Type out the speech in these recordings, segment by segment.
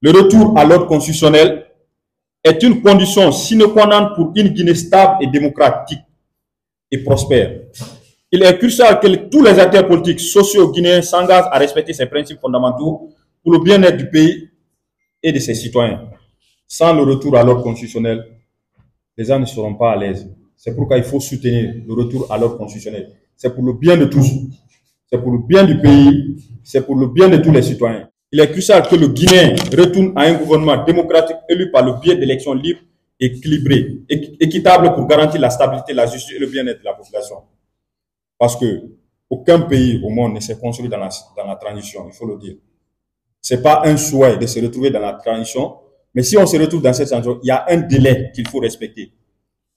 Le retour à l'ordre constitutionnel est une condition sine qua non pour une Guinée stable et démocratique et prospère. Il est crucial que tous les acteurs politiques, sociaux guinéens s'engagent à respecter ces principes fondamentaux pour le bien-être du pays et de ses citoyens. Sans le retour à l'ordre constitutionnel, les gens ne seront pas à l'aise. C'est pourquoi il faut soutenir le retour à l'ordre constitutionnel. C'est pour le bien de tous. C'est pour le bien du pays. C'est pour le bien de tous les citoyens. Il est crucial que le Guinéen retourne à un gouvernement démocratique élu par le biais d'élections libres, équilibrées, équitables pour garantir la stabilité, la justice et le bien-être de la population. Parce que aucun pays au monde ne s'est construit dans la transition, il faut le dire. Ce n'est pas un souhait de se retrouver dans la transition, mais si on se retrouve dans cette transition, il y a un délai qu'il faut respecter.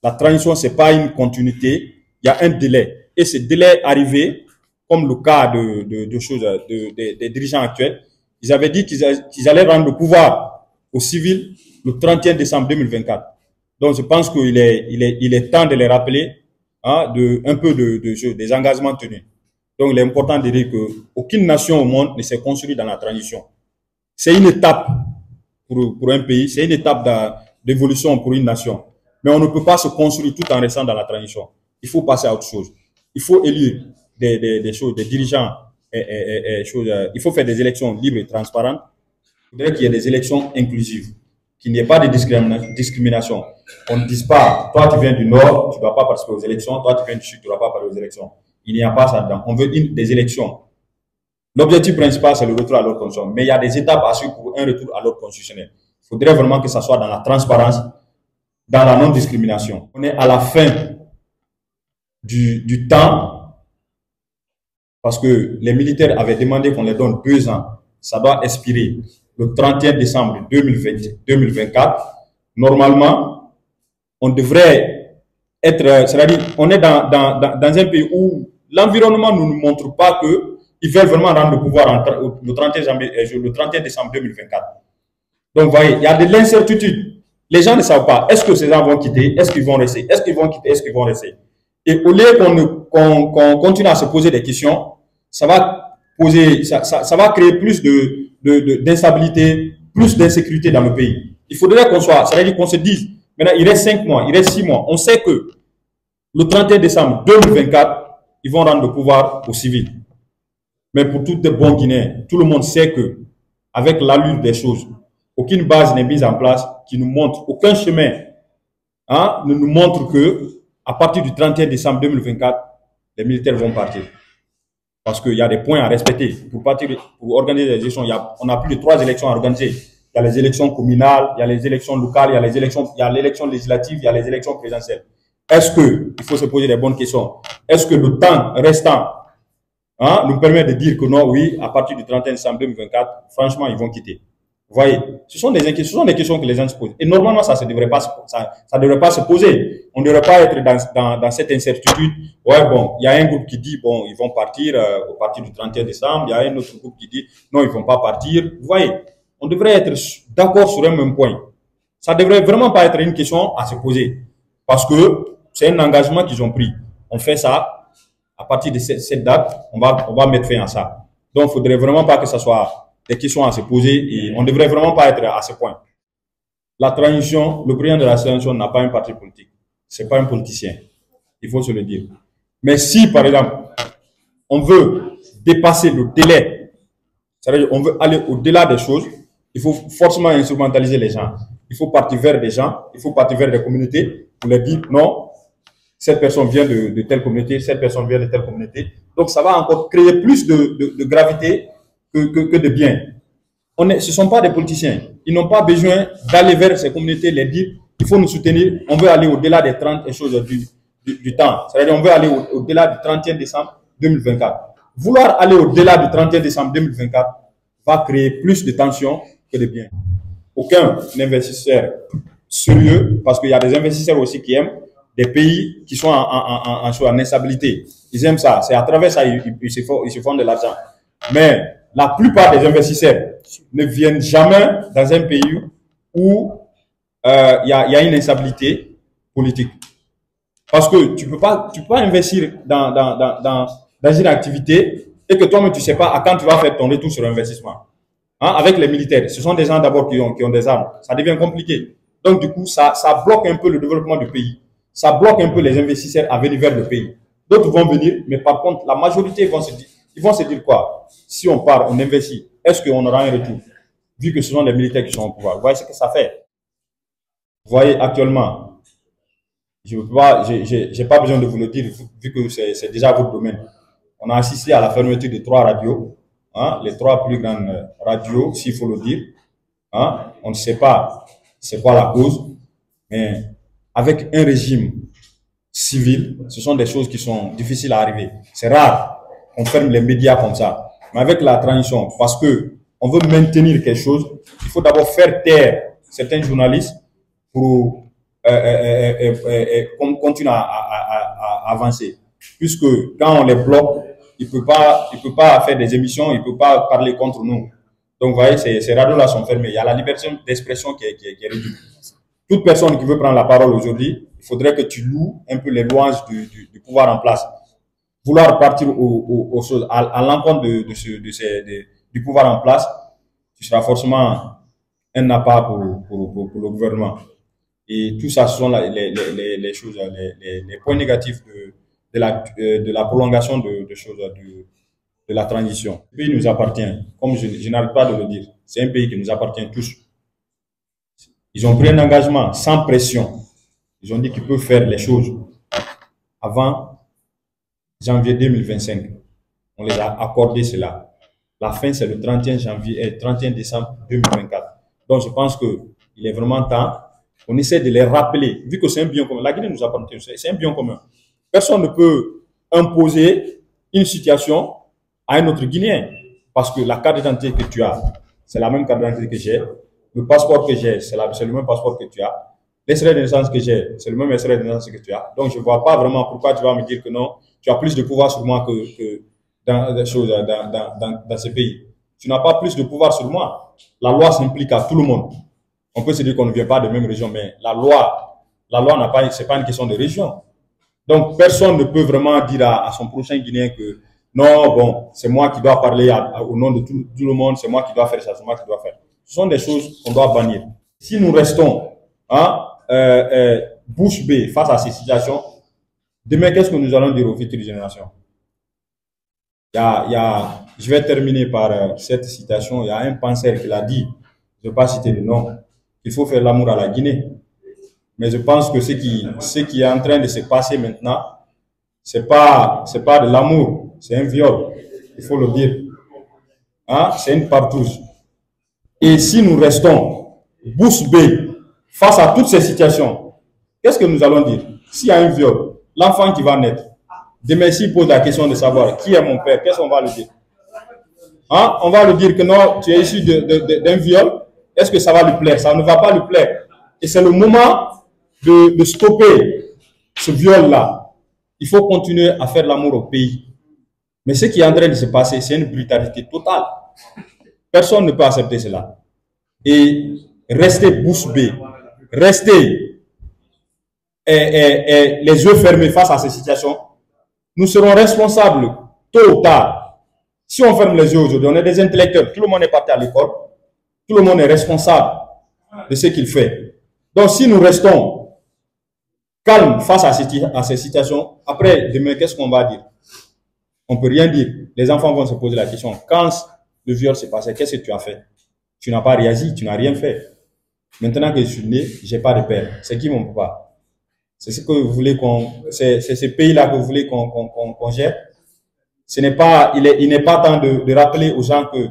La transition, ce n'est pas une continuité, il y a un délai. Et ce délai arrivé, comme le cas des dirigeants actuels, ils avaient dit qu'ils allaient rendre le pouvoir aux civils le 31 décembre 2024. Donc, je pense qu'il est temps de les rappeler hein, un peu des engagements tenus. Donc, il est important de dire qu'aucune nation au monde ne s'est construite dans la transition. C'est une étape pour un pays, c'est une étape d'évolution pour une nation. Mais on ne peut pas se construire tout en restant dans la transition. Il faut passer à autre chose. Il faut élire des dirigeants, il faut faire des élections libres et transparentes. Il faudrait qu'il y ait des élections inclusives, qu'il n'y ait pas de discrimination. On ne dise pas, toi tu viens du Nord, tu ne dois pas participer aux élections, toi tu viens du Sud, tu ne dois pas participer aux élections. Il n'y a pas ça dedans. On veut des élections. L'objectif principal, c'est le retour à l'ordre constitutionnel. Mais il y a des étapes à suivre pour un retour à l'ordre constitutionnel. Il faudrait vraiment que ça soit dans la transparence, dans la non-discrimination. On est à la fin du temps parce que les militaires avaient demandé qu'on les donne 2 ans. Ça doit expirer le 31 décembre 2024. Normalement, on devrait être, c'est-à-dire, on est dans un pays où l'environnement ne nous montre pas qu'ils veulent vraiment rendre le pouvoir le 31 décembre 2024. Donc, vous voyez, il y a de l'incertitude. Les gens ne savent pas, est-ce que ces gens vont quitter, est-ce qu'ils vont rester, est-ce qu'ils vont quitter, est-ce qu'ils vont rester. Et au lieu qu'on continue à se poser des questions, ça va créer plus d'instabilité, plus d'insécurité dans le pays. Il faudrait c'est-à-dire qu'on se dise, maintenant il reste 5 mois, il reste 6 mois. On sait que le 31 décembre 2024, ils vont rendre le pouvoir aux civils. Mais pour tous les bons Guinéens, tout le monde sait que, avec l'allure des choses, aucune base n'est mise en place qui nous montre, aucun chemin hein, ne nous montre que à partir du 31 décembre 2024, les militaires vont partir. Parce qu'il y a des points à respecter. Pour organiser les élections, on a plus de 3 élections à organiser. Il y a les élections communales, il y a les élections locales, il y a l'élection législative, il y a les élections présidentielles. Est-ce que, il faut se poser des bonnes questions, est-ce que le temps restant hein, nous permet de dire que non, oui, à partir du 31 décembre 2024, franchement, ils vont quitter. Vous voyez, ce sont des questions que les gens se posent. Et normalement, ça ne devrait pas se poser. On ne devrait pas être dans cette incertitude. Ouais, bon, il y a un groupe qui dit, bon, ils vont partir au partir du 31 décembre. Il y a un autre groupe qui dit, non, ils ne vont pas partir. Vous voyez, on devrait être d'accord sur un même point. Ça ne devrait vraiment pas être une question à se poser. Parce que c'est un engagement qu'ils ont pris. On fait ça. À partir de cette date, on va mettre fin à ça. Donc, il ne faudrait vraiment pas que ça soit des questions à se poser et on ne devrait vraiment pas être à ce point. La transition, le président de la transition n'a pas un parti politique. Ce n'est pas un politicien. Il faut se le dire. Mais si, par exemple, on veut dépasser le délai, c'est-à-dire on veut aller au-delà des choses, il faut forcément instrumentaliser les gens. Il faut partir vers des gens, il faut partir vers des communautés pour leur dire non, cette personne vient de telle communauté, cette personne vient de telle communauté. Donc ça va encore créer plus de gravité que de bien. Ce ne sont pas des politiciens. Ils n'ont pas besoin d'aller vers ces communautés, les dire, il faut nous soutenir, on veut aller au-delà des 30 choses du temps. C'est-à-dire on veut aller au-delà du 31 décembre 2024. Vouloir aller au-delà du 31 décembre 2024 va créer plus de tensions que de bien. Aucun investisseur sérieux, parce qu'il y a des investisseurs aussi qui aiment des pays qui sont en instabilité. Ils aiment ça. C'est à travers ça ils se font de l'argent. Mais la plupart des investisseurs ne viennent jamais dans un pays où il y a une instabilité politique. Parce que tu peux pas investir dans une activité et que toi-même tu sais pas à quand tu vas faire ton retour sur investissement. hein, avec les militaires. Ce sont des gens d'abord qui ont des armes. Ça devient compliqué. Donc, du coup, ça bloque un peu le développement du pays. Ça bloque un peu les investisseurs à venir vers le pays. D'autres vont venir, mais par contre, la majorité ils vont se dire quoi? Si on part, on investit, est-ce qu'on aura un retour? Vu que ce sont les militaires qui sont au pouvoir. Vous voyez ce que ça fait? Vous voyez, actuellement, je n'ai pas besoin de vous le dire, vu que c'est déjà votre domaine. On a assisté à la fermeture de 3 radios, hein, les 3 plus grandes radios, s'il faut le dire. Hein, on ne sait pas c'est quoi la cause, mais avec un régime civil, ce sont des choses qui sont difficiles à arriver. C'est rare qu'on ferme les médias comme ça. Mais avec la transition, parce que on veut maintenir quelque chose, il faut d'abord faire taire certains journalistes pour continuer à avancer. Puisque quand on les bloque, il peut pas faire des émissions, il peut pas parler contre nous. Donc, vous voyez, ces radios-là sont fermées. Il y a la liberté d'expression qui est réduite. Toute personne qui veut prendre la parole aujourd'hui, il faudrait que tu loues un peu les louanges du pouvoir en place. Vouloir partir aux choses à l'encontre du pouvoir en place, tu seras forcément un appât pour le gouvernement. Et tout ça, ce sont les choses, les points négatifs de la prolongation de choses, de la transition. Le pays nous appartient, comme je n'arrête pas de le dire. C'est un pays qui nous appartient tous. Ils ont pris un engagement sans pression. Ils ont dit qu'ils peuvent faire les choses avant janvier 2025. On les a accordé cela. La fin, c'est le 31 décembre 2024. Donc, je pense qu'il est vraiment temps qu'on essaie de les rappeler, vu que c'est un bien commun. La Guinée nous appartient, c'est un bien commun. Personne ne peut imposer une situation à un autre Guinéen, parce que la carte d'identité que tu as, c'est la même carte d'identité que j'ai. Le passeport que j'ai, c'est le même passeport que tu as. L'extrait de naissance que j'ai, c'est le même extrait de naissance que tu as. Donc, je ne vois pas vraiment pourquoi tu vas me dire que non, tu as plus de pouvoir sur moi que dans des choses dans ce pays. Tu n'as pas plus de pouvoir sur moi. La loi s'implique à tout le monde. On peut se dire qu'on ne vient pas de la même région, mais la loi n'a pas, c'est pas une question de région. Donc, personne ne peut vraiment dire à son prochain Guinéen que non, bon, c'est moi qui dois parler au nom de tout le monde, c'est moi qui dois faire ça, c'est moi qui dois faire. Ce sont des choses qu'on doit bannir. Si nous restons bouche bée face à ces situations, demain, qu'est-ce que nous allons dire aux futures générations? Je vais terminer par cette citation. Il y a un penseur qui l'a dit, je ne vais pas citer le nom, qu'il faut faire l'amour à la Guinée. Mais je pense que ce qui est en train de se passer maintenant, c'est pas de l'amour, c'est un viol, il faut le dire. Hein? C'est une partouze. Et si nous restons bouche bée face à toutes ces situations, qu'est-ce que nous allons dire? S'il y a un viol, l'enfant qui va naître, demain s'il pose la question de savoir qui est mon père, qu'est-ce qu'on va lui dire? Hein? On va lui dire que non, tu es issu d'un viol, est-ce que ça va lui plaire? Ça ne va pas lui plaire. Et c'est le moment de stopper ce viol-là. Il faut continuer à faire l'amour au pays. Mais ce qui est en train de se passer, c'est une brutalité totale. Personne ne peut accepter cela. Et rester bouche bée, rester les yeux fermés face à ces situations, nous serons responsables tôt ou tard. Si on ferme les yeux aujourd'hui, on est des intellectuels, tout le monde est parti à l'école, tout le monde est responsable de ce qu'il fait. Donc si nous restons calmes face à ces situations, après demain, qu'est-ce qu'on va dire? On ne peut rien dire. Les enfants vont se poser la question, quand le viol s'est passé, qu'est-ce que tu as fait? Tu n'as pas réagi, tu n'as rien fait. Maintenant que je suis né, je n'ai pas de père. C'est qui mon papa? C'est ce que vous voulez c'est ce pays-là que vous voulez qu'on gère? Il n'est pas temps de rappeler aux gens que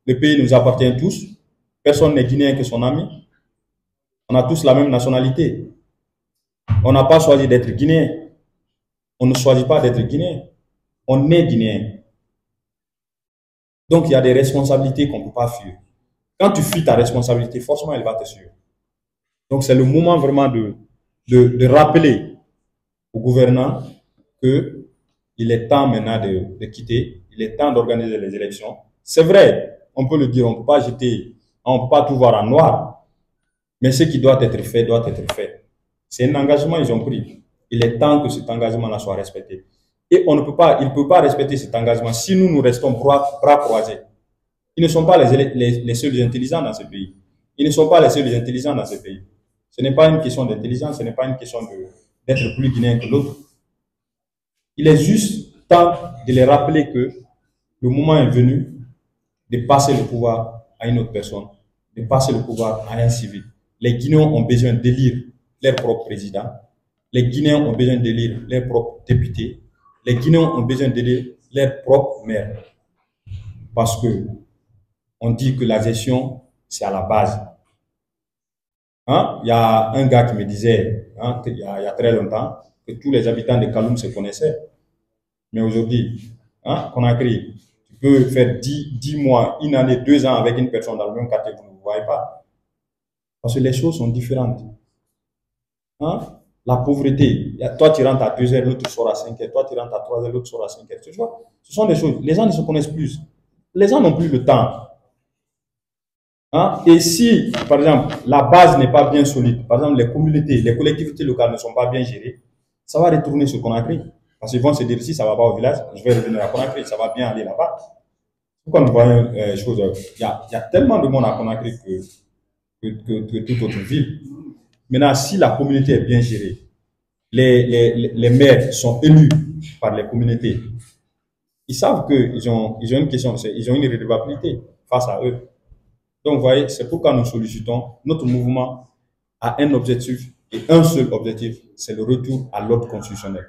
le pays nous appartient tous. Personne n'est guinéen que son ami. On a tous la même nationalité. On n'a pas choisi d'être guinéen. On ne choisit pas d'être guinéen. On est guinéen. Donc, il y a des responsabilités qu'on ne peut pas fuir. Quand tu fuis ta responsabilité, forcément, elle va te suivre. Donc, c'est le moment vraiment de rappeler aux gouvernants qu'il est temps maintenant de quitter. Il est temps d'organiser les élections. C'est vrai, on peut le dire, on ne peut pas on ne peut pas tout voir en noir. Mais ce qui doit être fait, doit être fait. C'est un engagement qu'ils ont pris. Il est temps que cet engagement-là soit respecté. Et il ne peut pas respecter cet engagement si nous restons bras croisés. Ils ne sont pas les seuls intelligents dans ce pays. Ils ne sont pas les seuls intelligents dans ce pays. Ce n'est pas une question d'intelligence, ce n'est pas une question d'être plus guinéen que l'autre. Il est juste temps de les rappeler que le moment est venu de passer le pouvoir à une autre personne, de passer le pouvoir à un civil. Les Guinéens ont besoin d'élire leur propre président. Les Guinéens ont besoin d'élire leurs propres députés. Les Guinéens ont besoin d'élire leurs propres maires. Parce que on dit que la gestion, c'est à la base. Hein? Il y a un gars qui me disait, hein, il y a très longtemps, que tous les habitants de Kaloum se connaissaient. Mais aujourd'hui, hein, Conakry, tu peux faire 10 mois, une année, 2 ans avec une personne dans le même quartier, vous ne voyez pas. Parce que les choses sont différentes. Hein? La pauvreté, toi tu rentres à 2 heures, l'autre sort à 5 heures, toi tu rentres à 3 heures, l'autre sort à 5 heures. Tu vois? Ce sont des choses, les gens ne se connaissent plus. Les gens n'ont plus le temps. Hein? Et si, par exemple, la base n'est pas bien solide, par exemple, les communautés, les collectivités locales ne sont pas bien gérées, ça va retourner sur Conakry. Parce qu'ils vont se dire, si ça ne va pas au village, je vais revenir à Conakry, ça va bien aller là-bas. Pourquoi nous voyons choses, il y a tellement de monde à Conakry que toute autre ville. Maintenant, si la communauté est bien gérée, les maires sont élus par les communautés, ils savent qu'ils ont une question, ils ont une redevabilité face à eux. Donc, vous voyez, c'est pourquoi nous sollicitons, notre mouvement a un objectif et un seul objectif, c'est le retour à l'ordre constitutionnel.